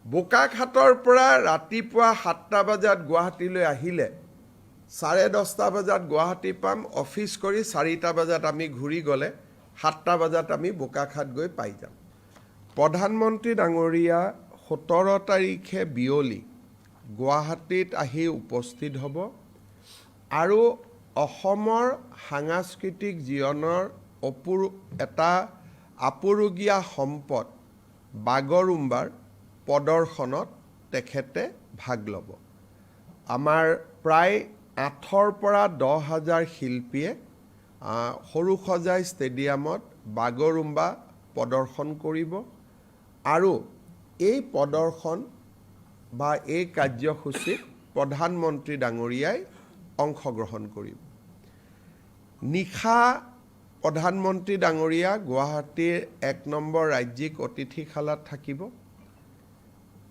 বোকাখাতৰ পৰা ৰাতিপুৱা 7টা বজাত গুৱাহাটীলৈ আহিলে 10:30 বজাত গুৱাহাটী পাম অফিচ কৰি 4টা বজাত আমি ঘূৰি গ'লে 7টা বজাত আমি বোকাখাত গৈ পাই যাম প্ৰধানমন্ত্ৰী ডাঙৰীয়া 17 তাৰিখে বিয়লি গুৱাহাটীত আহি উপস্থিত হ'ব আৰু অসমৰ সাংস্কৃতিক জীৱনৰ এটা আপুৰুগীয়া সম্পদ বাগৰুম্বাৰ প্ৰদৰ্শনত তেখেতে ভাগ ল'ব আমাৰ প্ৰায় 8ৰ পৰা 10,000 শিল্পীয়ে সৰুসজাই ষ্টেডিয়ামত বাগৰুম্বা প্ৰদৰ্শন কৰিব আৰু এই প্ৰদৰ্শন বা এই কাৰ্যসূচীত প্ৰধানমন্ত্ৰী ডাঙৰীয়াই অংশগ্ৰহণ কৰিব নিশা প্ৰধানমন্ত্ৰী ডাঙৰীয়া গুৱাহাটীৰ 1 নম্বৰ ৰাজ্যিক অতিথিশালাত থাকিব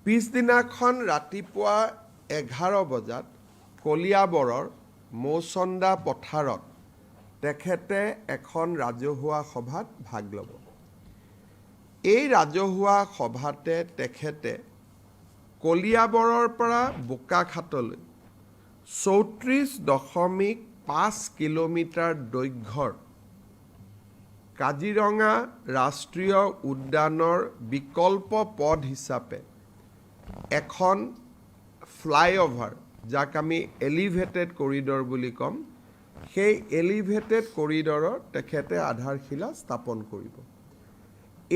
পিছদিনাখন ৰাতিপুৱা 11 বজাত কলিয়াবৰৰ মৌচন্দা পথাৰত তেখেতে এখন ৰাজহুৱা সভাত ভাগ ল'ব এই ৰাজহুৱা সভাতে তেখেতে কলিয়াবৰৰ পৰা বোকাখাতলৈ 34.5 কিলোমিটাৰ দৈৰ্ঘ্যৰ কাজিৰঙা ৰাষ্ট্ৰীয় উদ্যানৰ বিকল্প পথ হিচাপে এখন ফ্লাইঅভাৰ যাক আমি এলিভেটেড কৰিডৰ বুলি ক'ম সেই এলিভেটেড কৰিডৰৰ তেখেতে আধাৰশিলা স্থাপন কৰিব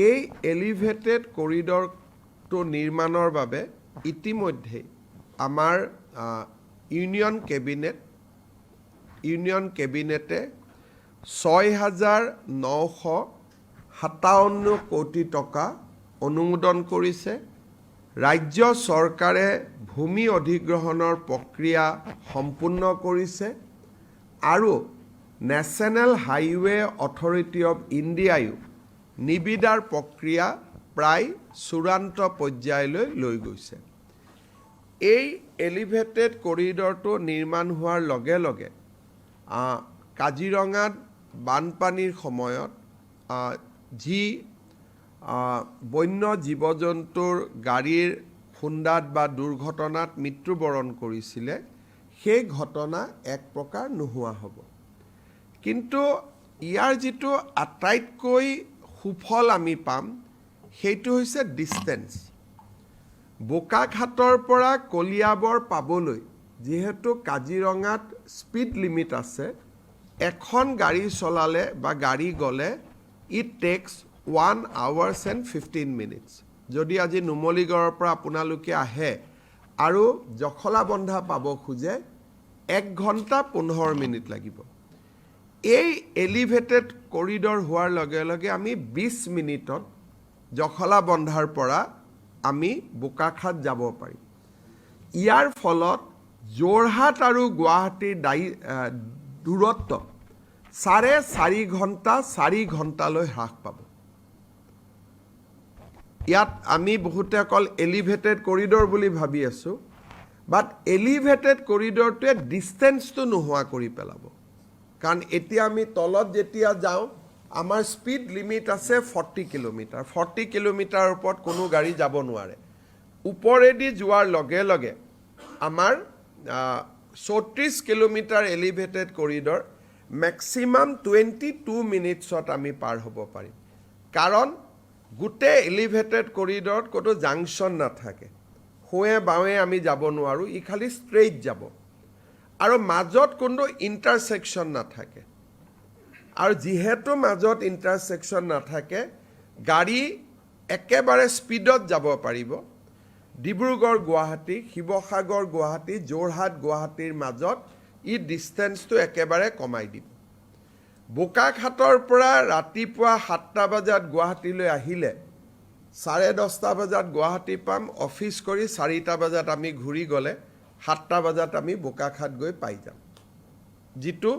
এই এলিভেটেড কৰিডৰটো নিৰ্মাণৰ বাবে ইতিমধ্যে আমাৰ ইউনিয়ন কেবিনেটে 6,957 কোটি টকা অনুমোদন কৰিছে ৰাজ্য চৰকাৰে ভূমি অধিগ্ৰহণৰ প্ৰক্ৰিয়া সম্পূৰ্ণ কৰিছে আৰু নেশ্যনেল হাইৱে অথৰিটি অফ ইণ্ডিয়ায়ো নিবিদাৰ প্ৰক্ৰিয়া প্ৰায় চূড়ান্ত পৰ্যায়লৈ লৈ গৈছে এই এলিভেটেড কৰিডৰটো নিৰ্মাণ হোৱাৰ লগে লগে কাজিৰঙাত বানপানীৰ সময়ত যি বন্য জীৱ জন্তুৰ গাড়ীৰ খুন্দাত বা দুৰ্ঘটনাত মৃত্যুবৰণ কৰিছিলে সেই ঘটনা এক প্ৰকাৰ নোহোৱা হ'ব কিন্তু ইয়াৰ যিটো আটাইতকৈ সুফল আমি পাম সেইটো হৈছে ডিষ্টেন্স বোকাখাতৰ পৰা কলিয়াবৰ পাবলৈ যিহেতু কাজিৰঙাত স্পীড লিমিট আছে এখন গাড়ী চলালে বা গাড়ী গ'লে it takes 1 hours and 15 minutes যদি আজি নুমলীগড়ৰ পৰা আপোনালোকে আহে আৰু জখলাবন্ধা পাব খোজে 1 ঘণ্টা 15 মিনিট লাগিব এই এলিভেটেড কৰিডৰ হোৱাৰ লগে লগে আমি 20 মিনিটত জখলাবন্ধাৰ পৰা আমি বোকাখাত যাব পাৰিম ইয়াৰ ফলত যোৰহাট আৰু গুৱাহাটীৰ দূৰত্ব 4.5 ঘণ্টা 4 ঘণ্টালৈ হ্ৰাস পাব ইয়াত আমি বহুতে অকল এলিভেটেড কৰিডৰ বুলি ভাবি আছোঁ বাট এলিভেটেড কৰিডৰটোৱে ডিষ্টেন্সটো নোহোৱা কৰি পেলাব কাৰণ এতিয়া আমি তলত যেতিয়া যাওঁ আমাৰ স্পীড লিমিট আছে 40 কিলোমিটাৰ 40 কিলোমিটাৰৰ ওপৰত কোনো গাড়ী যাব নোৱাৰে ওপৰেদি যোৱাৰ লগে লগে আমাৰ 34 কিলোমিটাৰ এলিভেটেড কৰিডৰ মেক্সিমাম 22 মিনিটছত আমি পাৰ হ'ব পাৰিম কাৰণ গোটেই এলিভেটেড কৰিডৰত কোনো জাংচন নাথাকে সোঁৱে বাৱে আমি যাব নোৱাৰোঁ ই খালি ষ্ট্ৰেইট যাব আৰু মাজত কোনো ইণ্টাৰছেকশ্যন নাথাকে আৰু যিহেতু মাজত ইণ্টাৰছেকশ্যন নাথাকে গাড়ী একেবাৰে স্পীডত যাব পাৰিব ডিব্ৰুগড় গুৱাহাটী শিৱসাগৰ গুৱাহাটী যোৰহাট গুৱাহাটীৰ মাজত ই ডিষ্টেন্সটো একেবাৰে কমাই দিব বোকাখাতৰ পৰা ৰাতিপুৱা 7টা বজাত গুৱাহাটীলৈ আহিলে 10:30 বজাত গুৱাহাটী পাম অফিচ কৰি 4টা বজাত আমি ঘূৰি গ'লে 7টা বজাত আমি বোকাখাত গৈ পাই যাম যিটো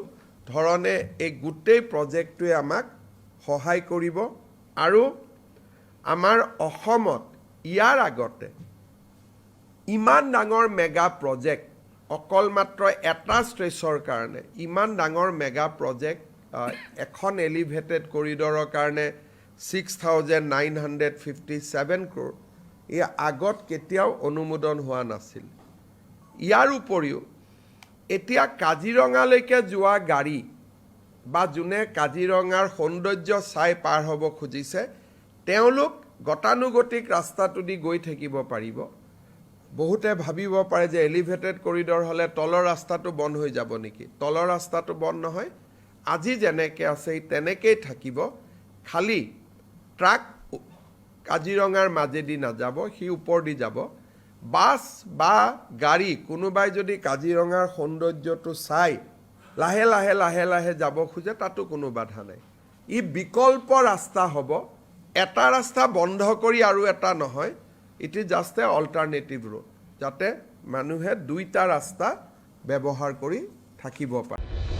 ধৰণে এই গোটেই প্ৰজেক্টটোৱে আমাক সহায় কৰিব আৰু আমাৰ অসমত ইয়াৰ আগতে ইমান ডাঙৰ মেগা প্ৰজেক্ট অকল মাত্ৰ এটা ষ্ট্ৰেচৰ কাৰণে ইমান ডাঙৰ মেগা প্ৰজেক্ট এখন এলিভেটেড কৰিডৰৰ কাৰণে 6,957 crore এই আগত কেতিয়াও অনুমোদন হোৱা নাছিল ইয়াৰ উপৰিও এতিয়া কাজিৰঙালৈকে যোৱা গাড়ী বা যোনে কাজিৰঙাৰ সৌন্দৰ্য চাই পাৰ হ'ব খুজিছে তেওঁলোক গতানুগতিক ৰাস্তাটো দি গৈ থাকিব পাৰিব বহুতে ভাবিব পাৰে যে এলিভেটেড কৰিডৰ হ'লে তলৰ ৰাস্তাটো বন্ধ হৈ যাব নেকি তলৰ ৰাস্তাটো বন্ধ নহয় আজি যেনেকৈ আছে তেনেকেই থাকিব খালি ট্ৰাক কাজিৰঙাৰ মাজেদি নাযাব সি ওপৰ দি যাব বাছ বা গাড়ী কোনোবাই যদি কাজিৰঙাৰ সৌন্দৰ্যটো চাই লাহে লাহে লাহে লাহে যাব খোজে তাতো কোনো বাধা নাই ই বিকল্প ৰাস্তা হ'ব এটা ৰাস্তা বন্ধ কৰি আৰু এটা নহয় it is just A alternative road যাতে মানুহে দুইটা ৰাস্তা ব্যৱহাৰ কৰি থাকিব পাৰে